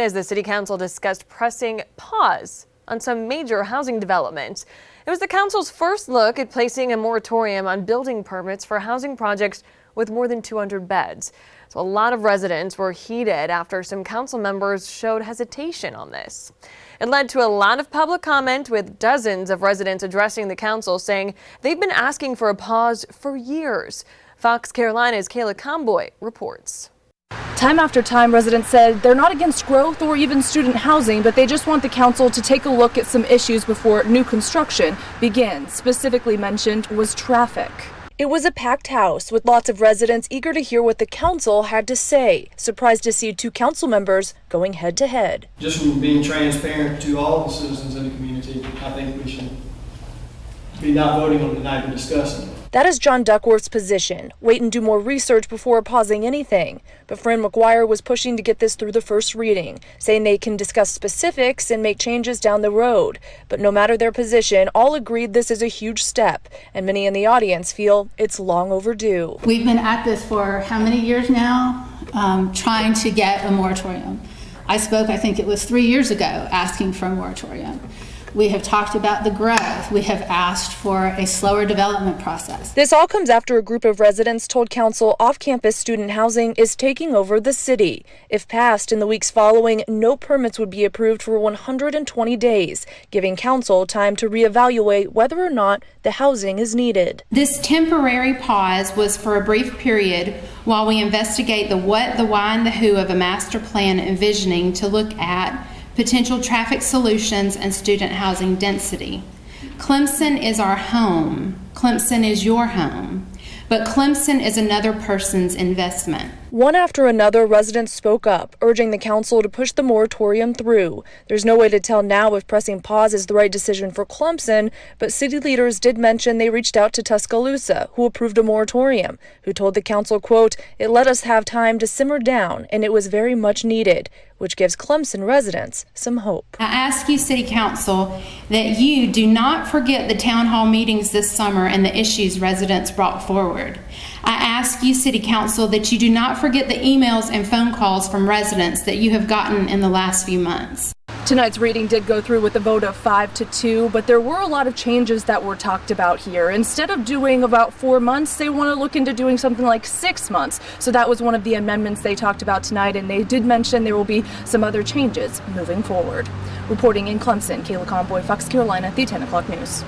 As the City Council discussed pressing pause on some major housing developments. It was the council's first look at placing a moratorium on building permits for housing projects with more than 200 beds. So a lot of residents were heated after some council members showed hesitation on this. It led to a lot of public comment, with dozens of residents addressing the council saying they've been asking for a pause for years. Fox Carolina's Kayla Conboy reports. Time after time, residents said they're not against growth or even student housing, but they just want the council to take a look at some issues before new construction begins. Specifically mentioned was traffic. It was a packed house with lots of residents eager to hear what the council had to say. Surprised to see two council members going head to head. Just from being transparent to all the citizens in the community, I think we should be not voting on it tonight and discussing it. That is John Duckworth's position. Wait and do more research before pausing anything. But Fran McGuire was pushing to get this through the first reading, saying they can discuss specifics and make changes down the road. But no matter their position, all agreed this is a huge step, and many in the audience feel it's long overdue. We've been at this for how many years now, trying to get a moratorium. I spoke, I think it was 3 years ago, asking for a moratorium. We have talked about the growth. We have asked for a slower development process. This all comes after a group of residents told council off-campus student housing is taking over the city. If passed in the weeks following, no permits would be approved for 120 days, giving council time to reevaluate whether or not the housing is needed. This temporary pause was for a brief period while we investigate the what, the why, and the who of a master plan envisioning to look at potential traffic solutions and student housing density. Clemson is our home. Clemson is your home. But Clemson is another person's investment. One after another, residents spoke up, urging the council to push the moratorium through. There's no way to tell now if pressing pause is the right decision for Clemson, but city leaders did mention they reached out to Tuscaloosa, who approved a moratorium, who told the council, quote, "It let us have time to simmer down, and it was very much needed," which gives Clemson residents some hope. I ask you, City Council, that you do not forget the town hall meetings this summer and the issues residents brought forward. I ask you, City Council, that you do not forget the emails and phone calls from residents that you have gotten in the last few months. Tonight's reading did go through with a vote of 5-2, but there were a lot of changes that were talked about here. Instead of doing about 4 months, they want to look into doing something like 6 months. So that was one of the amendments they talked about tonight, and they did mention there will be some other changes moving forward. Reporting in Clemson, Kayla Conboy, Fox Carolina, the 10 o'clock news.